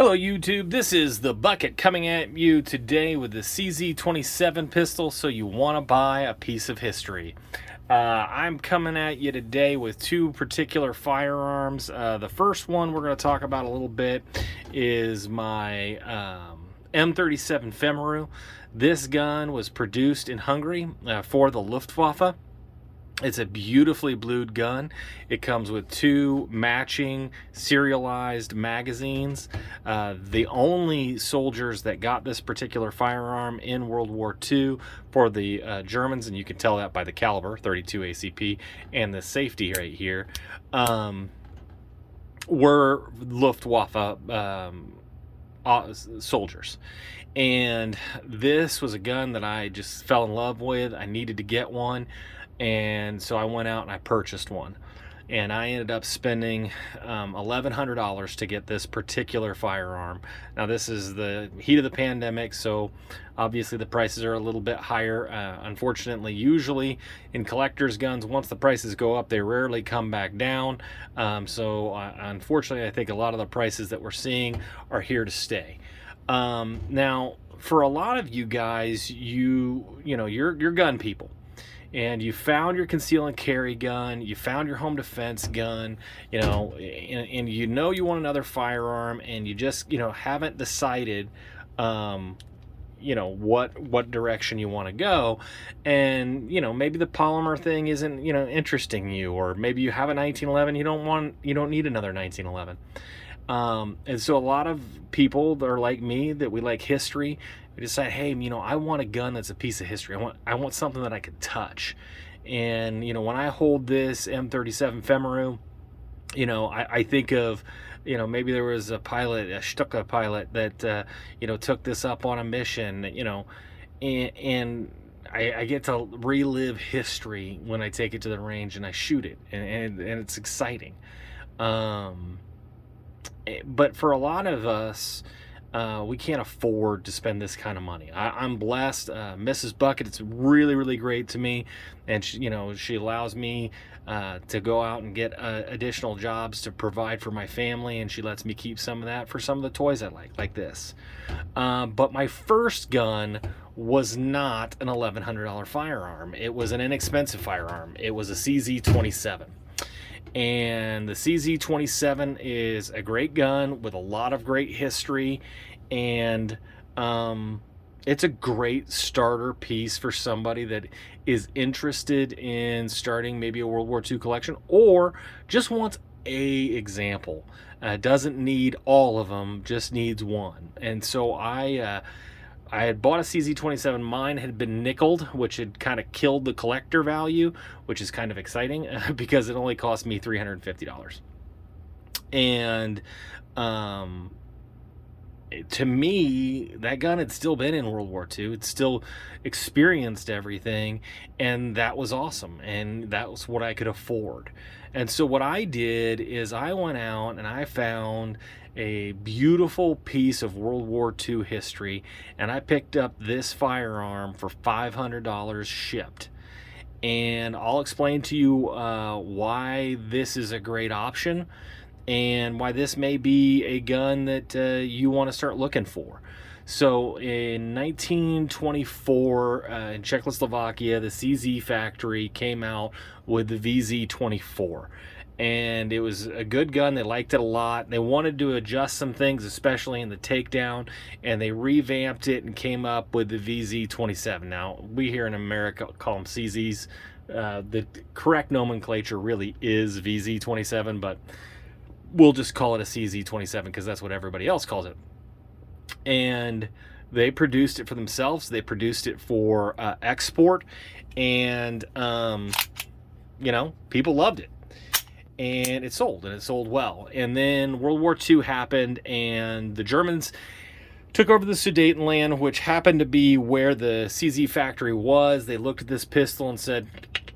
Hello YouTube, this is the Bucket coming at you today with the CZ27 pistol, so you want to buy a piece of history. I'm coming at you today with two particular firearms. The first one we're going to talk about a little bit is my M37 Femeru. This gun was produced in Hungary for the Luftwaffe. It's a beautifully blued gun. It comes with two matching serialized magazines. The only soldiers that got this particular firearm in World War II for the Germans, and you can tell that by the caliber, 32 ACP, and the safety right here, were Luftwaffe soldiers. And this was a gun that I just fell in love with. I needed to get one. And so I went out and I purchased one, and I ended up spending $1,100 to get this particular firearm. Now, this is the heat of the pandemic, so obviously the prices are a little bit higher. Unfortunately, usually in collectors' guns, once the prices go up, they rarely come back down. Unfortunately, I think a lot of the prices that we're seeing are here to stay. Now, for a lot of you guys, you're gun people. And you found your conceal and carry gun, you found your home defense gun, and you want another firearm, and you just, haven't decided, what direction you want to go. And, maybe the polymer thing isn't, interesting you, or maybe you have a 1911, you don't need another 1911. And so a lot of people that are like me, that we like history, we decide, hey, I want a gun that's a piece of history. I want something that I can touch. And, when I hold this M37 Femeru, I think of, maybe there was a pilot, a Stuka pilot that, took this up on a mission, and I get to relive history when I take it to the range and I shoot it, and it's exciting. But for a lot of us, we can't afford to spend this kind of money. I'm blessed. Mrs. Bucket, it's really, really great to me. And she allows me to go out and get additional jobs to provide for my family. And she lets me keep some of that for some of the toys I like this. But my first gun was not an $1,100 firearm. It was an inexpensive firearm. It was a CZ27. And the CZ27 is a great gun with a lot of great history, and it's a great starter piece for somebody that is interested in starting maybe a World War II collection, or just wants a example. Doesn't need all of them, just needs one. And so I had bought a CZ27. Mine had been nickeled, which had kind of killed the collector value, which is kind of exciting because it only cost me $350. And to me, that gun had still been in World War II. It still experienced everything, and that was awesome. And that was what I could afford. And so what I did is I went out and I found a beautiful piece of World War II history, and I picked up this firearm for $500 shipped. And I'll explain to you why this is a great option, and why this may be a gun that you want to start looking for. So in 1924, in Czechoslovakia, the CZ factory came out with the VZ24. And it was a good gun. They liked it a lot. They wanted to adjust some things, especially in the takedown, and they revamped it and came up with the VZ27. Now, we here in America call them CZs. The correct nomenclature really is VZ27, but we'll just call it a CZ27 because that's what everybody else calls it. And they produced it for themselves. They produced it for export, and people loved it. And it sold well. And then World War II happened, and the Germans took over the Sudetenland, which happened to be where the CZ factory was. They looked at this pistol and said,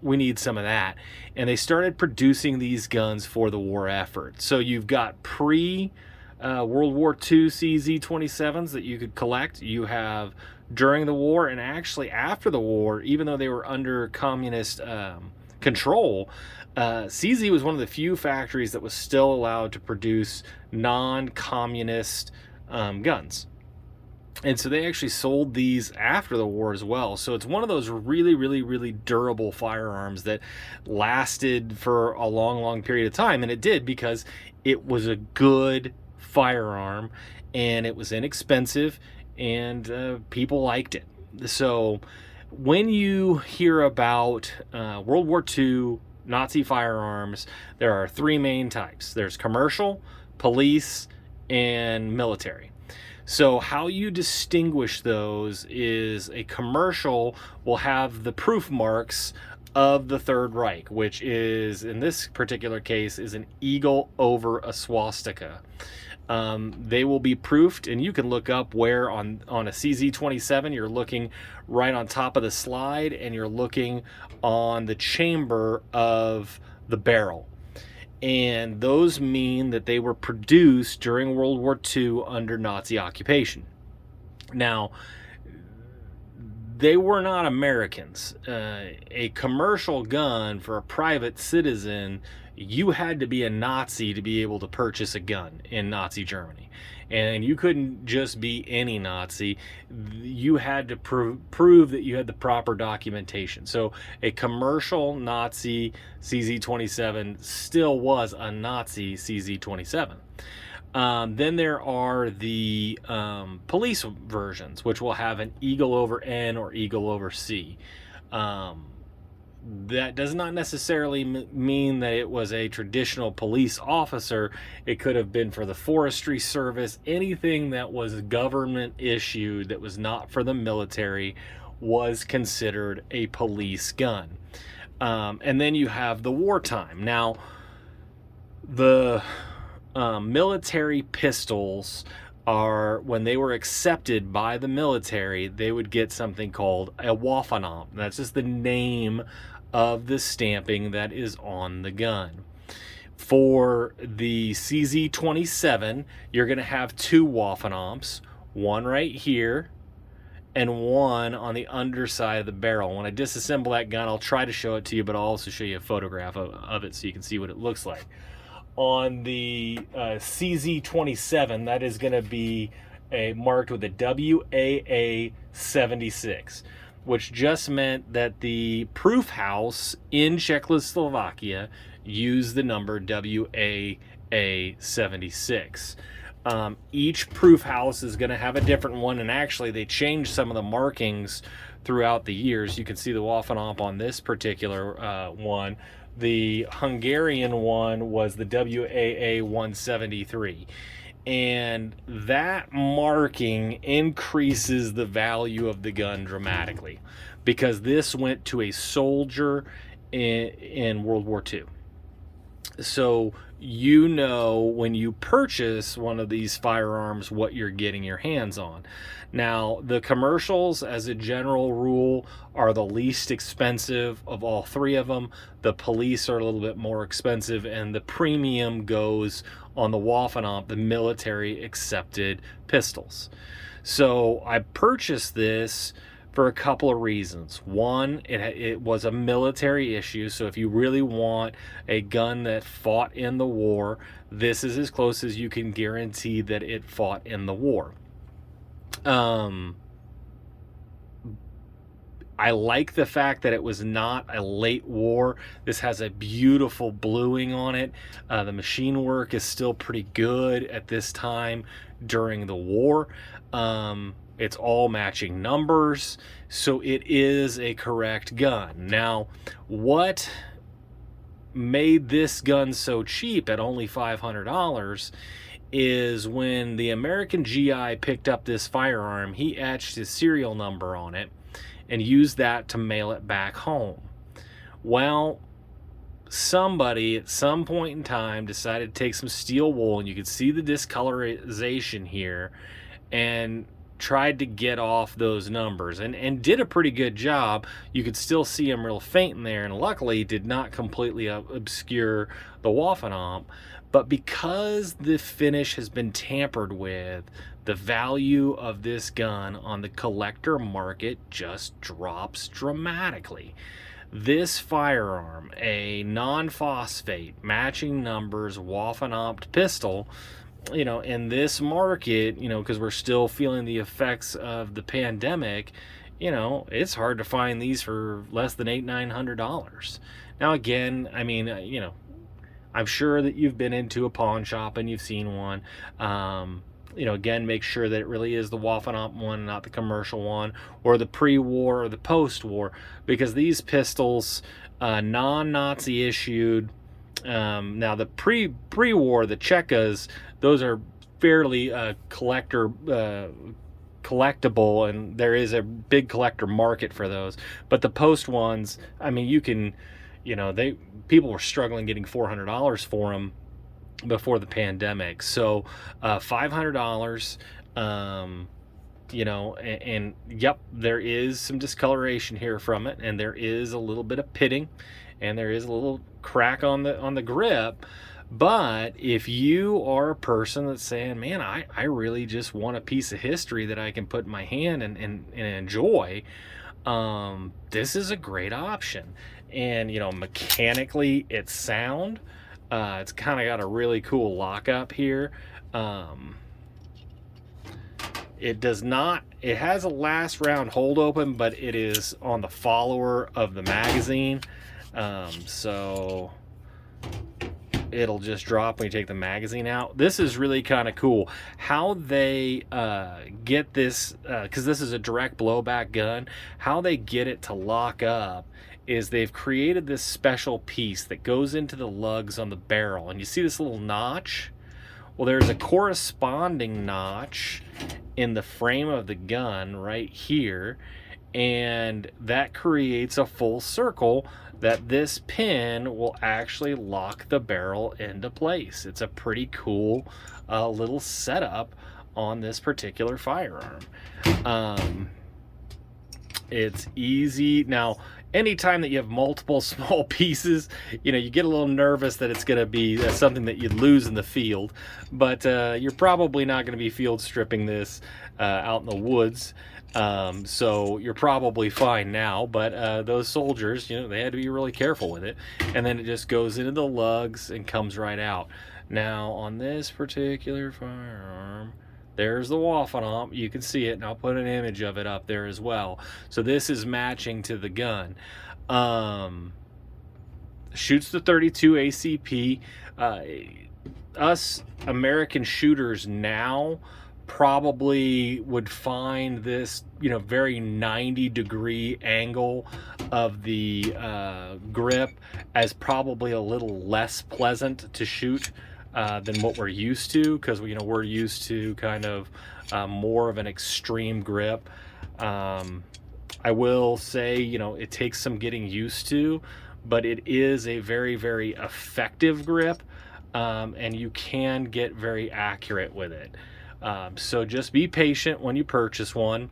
we need some of that. And they started producing these guns for the war effort. So you've got World War II CZ27s that you could collect. You have during the war, and actually after the war, even though they were under communist control, CZ was one of the few factories that was still allowed to produce non-communist guns. And so they actually sold these after the war as well. So it's one of those really, really, really durable firearms that lasted for a long, long period of time. And it did because it was a good firearm and it was inexpensive and people liked it. So when you hear about World War II Nazi firearms, there are three main types. There's commercial, police, and military. So how you distinguish those is a commercial will have the proof marks of the Third Reich, which is, in this particular case, is an eagle over a swastika. They will be proofed, and you can look up where on a CZ27 you're looking right on top of the slide, and you're looking on the chamber of the barrel. And those mean that they were produced during World War II under Nazi occupation. Now, they were not Americans. A commercial gun for a private citizen, you had to be a Nazi to be able to purchase a gun in Nazi Germany. And you couldn't just be any Nazi. You had to prove that you had the proper documentation. So a commercial Nazi CZ27 still was a Nazi CZ27. Then there are the police versions, which will have an eagle over N or eagle over C. That does not necessarily mean that it was a traditional police officer. It could have been for the forestry service. Anything that was government issued that was not for the military was considered a police gun. And then you have the wartime. Now, the military pistols are, when they were accepted by the military, they would get something called a Waffenamt. That's just the name of the stamping that is on the gun. For the CZ27, you're going to have two Waffenamts, one right here and one on the underside of the barrel. When I disassemble that gun, I'll try to show it to you, but I'll also show you a photograph of it so you can see what it looks like. On the CZ27, that is going to be marked with a WAA 76, which just meant that the proof house in Czechoslovakia used the number WAA 76. Each proof house is going to have a different one, and actually they changed some of the markings throughout the years. You can see the Waffenamt on this particular one. The Hungarian one was the WAA 173. And that marking increases the value of the gun dramatically because this went to a soldier in World War II. So you know when you purchase one of these firearms what you're getting your hands on. Now, the commercials, as a general rule, are the least expensive of all three of them. The police are a little bit more expensive, and the premium goes on the Waffenamt, the military accepted pistols. So I purchased this for a couple of reasons. One, it was a military issue, so if you really want a gun that fought in the war, this is as close as you can guarantee that it fought in the war. I like the fact that it was not a late war. This has a beautiful bluing on it. The machine work is still pretty good at this time during the war. It's all matching numbers, so it is a correct gun. Now, what made this gun so cheap at only $500 is when the American GI picked up this firearm, he etched his serial number on it and used that to mail it back home. Well, somebody at some point in time decided to take some steel wool, and you can see the discolorization here, and tried to get off those numbers and did a pretty good job. You could still see them real faint in there, and luckily did not completely obscure the Waffenamt. But because the finish has been tampered with, the value of this gun on the collector market just drops dramatically. This firearm, a non-phosphate, matching numbers Waffenamt pistol, in this market, because we're still feeling the effects of the pandemic, it's hard to find these for less than $800-900. Now, again, I mean, I'm sure that you've been into a pawn shop and you've seen one. Again, make sure that it really is the Waffen one, not the commercial one, or the pre-war or the post-war, because these pistols, non-Nazi issued. Now the pre-war, the Chekas, those are fairly collectible, and there is a big collector market for those. But the post ones, I mean, you can, people were struggling getting $400 for them before the pandemic. So $500. And yep, there is some discoloration here from it, and there is a little bit of pitting, and there is a little crack on the grip. But if you are a person that's saying, man, I really just want a piece of history that I can put in my hand and enjoy, this is a great option. And mechanically it's sound. It's kind of got a really cool lockup here. It does not, it has a last round hold open, but it is on the follower of the magazine. So it'll just drop when you take the magazine out. This is really kind of cool how they get this, because this is a direct blowback gun. How they get it to lock up is they've created this special piece that goes into the lugs on the barrel, and you see this little notch. Well, there's a corresponding notch in the frame of the gun right here, and that creates a full circle that this pin will actually lock the barrel into place. It's a pretty cool little setup on this particular firearm. It's easy. Now, anytime that you have multiple small pieces, you get a little nervous that it's going to be something that you'd lose in the field, but you're probably not going to be field stripping this out in the woods. So you're probably fine now, but those soldiers, they had to be really careful with it. And then it just goes into the lugs and comes right out. Now, on this particular firearm, there's the Waffen. You can see it, and I'll put an image of it up there as well. So this is matching to the gun. Shoots the 32 ACP. Us American shooters now probably would find this, very 90-degree angle of the grip as probably a little less pleasant to shoot than what we're used to, because we're used to kind of more of an extreme grip. I will say, it takes some getting used to, but it is a very, very effective grip, and you can get very accurate with it. So just be patient when you purchase one.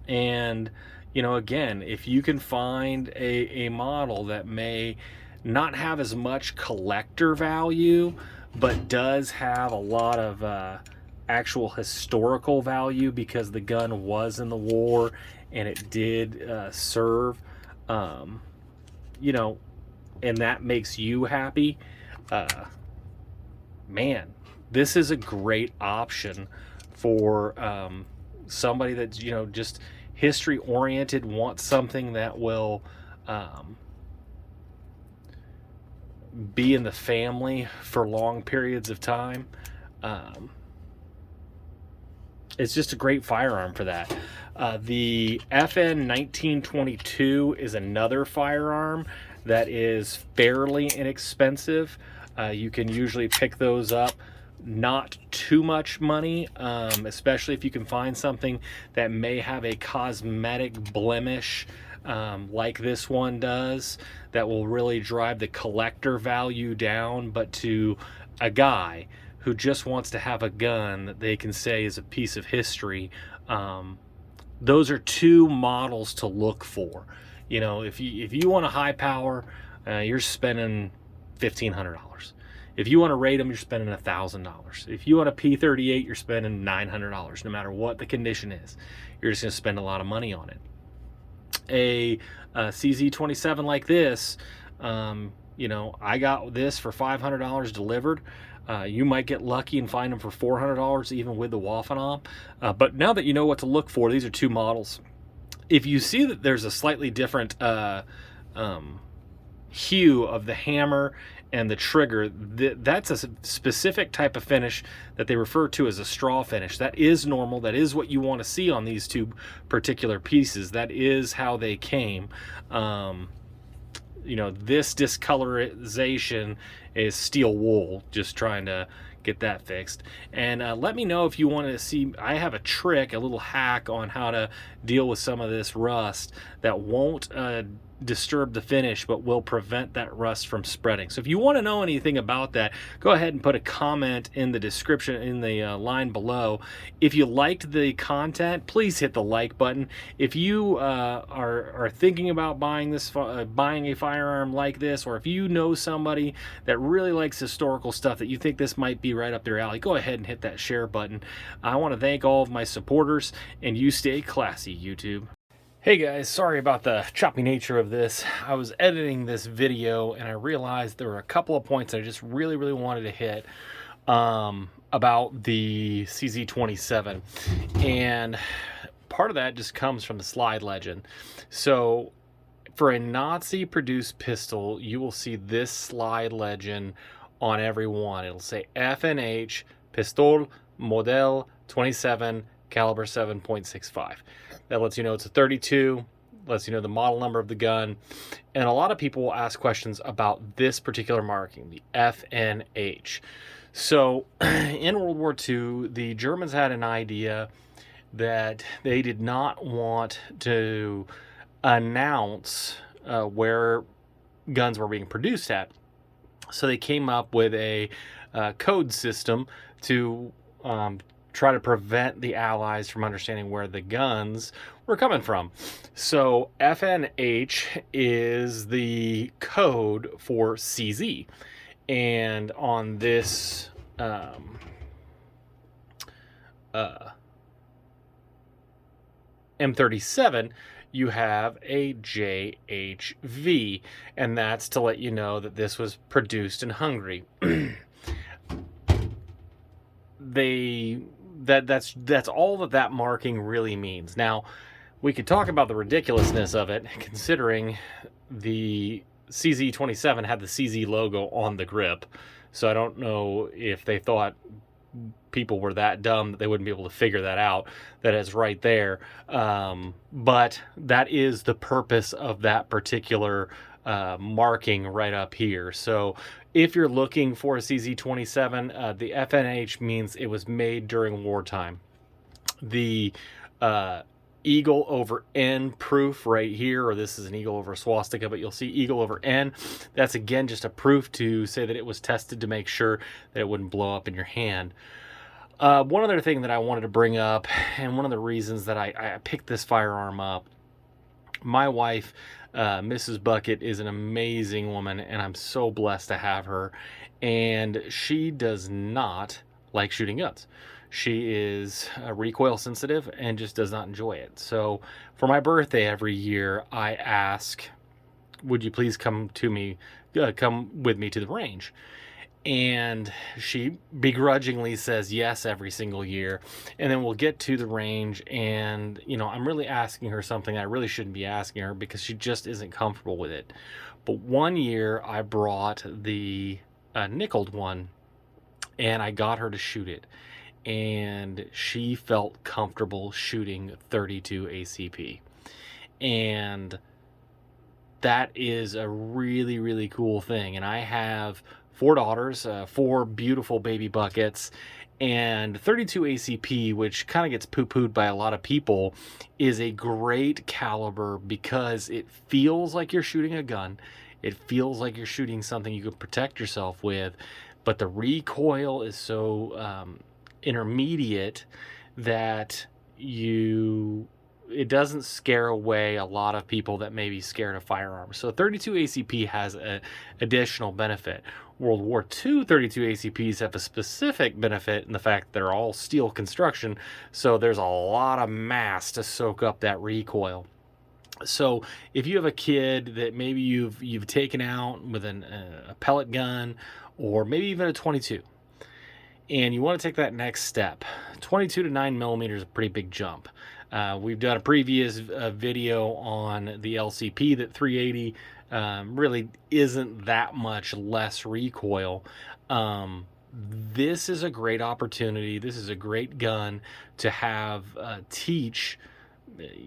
And, again, if you can find a model that may not have as much collector value, but does have a lot of actual historical value because the gun was in the war and it did serve, and that makes you happy, man, this is a great option for somebody that's, just history oriented, wants something that will be in the family for long periods of time. It's just a great firearm for that. The FN 1922 is another firearm that is fairly inexpensive. You can usually pick those up, not too much money, especially if you can find something that may have a cosmetic blemish like this one does, that will really drive the collector value down. But to a guy who just wants to have a gun that they can say is a piece of history, those are two models to look for. If you want a high power, you're spending $1,500. If you want to rate them, you're spending $1,000. If you want a P38, you're spending $900. No matter what the condition is, you're just going to spend a lot of money on it. A CZ27 like this, You know, I got this for $500 delivered. You might get lucky and find them for $400 even with the Waffenop. But now that you know what to look for, these are two models. If you see that there's a slightly different um, hue of the hammer and the trigger, that's a specific type of finish that they refer to as a straw finish. That is normal. That is what you want to see on these two particular pieces. That is how they came. You know, this discolorization is steel wool, just trying to get that fixed. And let me know if you want to see, I have a trick, a little hack on how to deal with some of this rust that won't disturb the finish but will prevent that rust from spreading. So if you want to know anything about that, go ahead and put a comment in the description, in the line below. If you liked the content, please hit the like button. If you are thinking about buying a firearm like this, or if you know somebody that really likes historical stuff that you think this might be right up their alley, go ahead and hit that share button. I want to thank all of my supporters, and you stay classy, YouTube. Hey guys, sorry about the choppy nature of this. I was editing this video and I realized there were a couple of points I just really wanted to hit about the CZ27, and part of that just comes from the slide legend. So for a Nazi produced pistol, you will see this slide legend on every one. It'll say FNH Pistol Model 27 caliber 7.65. That lets you know it's a 32, lets you know the model number of the gun. And a lot of people will ask questions about this particular marking, the FNH. So in World War II, the Germans had an idea that they did not want to announce where guns were being produced at. So they came up with a code system to try to prevent the Allies from understanding where the guns were coming from. So FNH is the code for CZ. And on this M37, you have a JHV, and that's to let you know that this was produced in Hungary. That's all that marking really means. Now, we could talk about the ridiculousness of it, considering the CZ27 had the CZ logo on the grip. So I don't know if they thought people were that dumb that they wouldn't be able to figure that out, that is right there. But that is the purpose of that particular marking right up here. So if you're looking for a CZ27, the FNH means it was made during wartime. The eagle over N proof right here, or this is an eagle over swastika, but you'll see eagle over N. That's again just a proof to say that it was tested to make sure that it wouldn't blow up in your hand. One other thing that I wanted to bring up, and one of the reasons that I picked this firearm up, my wife, Mrs. Bucket, is an amazing woman, and I'm so blessed to have her. And she does not like shooting guns. She is recoil sensitive and just does not enjoy it. So for my birthday every year, I ask, would you please come with me to the range? And she begrudgingly says yes every single year. And then we'll get to the range, and you know, I'm really asking her something I really shouldn't be asking her, because she just isn't comfortable with it. But one year I brought the nickeled one, and I got her to shoot it, and she felt comfortable shooting 32 ACP. And that is a really cool thing. And I have 4 daughters, 4 beautiful baby buckets, and 32 ACP, which kind of gets poo-pooed by a lot of people, is a great caliber because it feels like you're shooting a gun. It feels like you're shooting something you can protect yourself with, but the recoil is so intermediate that it doesn't scare away a lot of people that may be scared of firearms. So 32 ACP has an additional benefit. World War II 32 ACPs have a specific benefit in the fact that they're all steel construction, so there's a lot of mass to soak up that recoil. So if you have a kid that maybe you've taken out with a pellet gun, or maybe even a 22, and you want to take that next step, 22 to 9 millimeters is a pretty big jump. We've done a previous video on the LCP that 380 really isn't that much less recoil. This is a great opportunity. This is a great gun to have teach,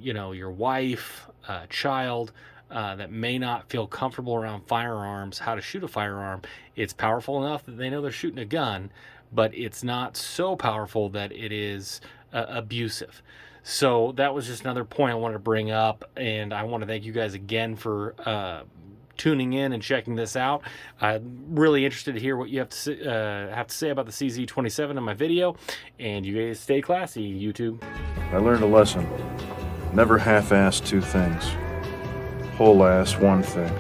your wife, child, that may not feel comfortable around firearms, how to shoot a firearm. It's powerful enough that they know they're shooting a gun, but it's not so powerful that it is abusive. So that was just another point I wanted to bring up, and I want to thank you guys again for tuning in and checking this out. I'm really interested to hear what you have to say about the CZ27 in my video, and you guys stay classy, YouTube. I learned a lesson. Never half-ass two things. Whole-ass one thing.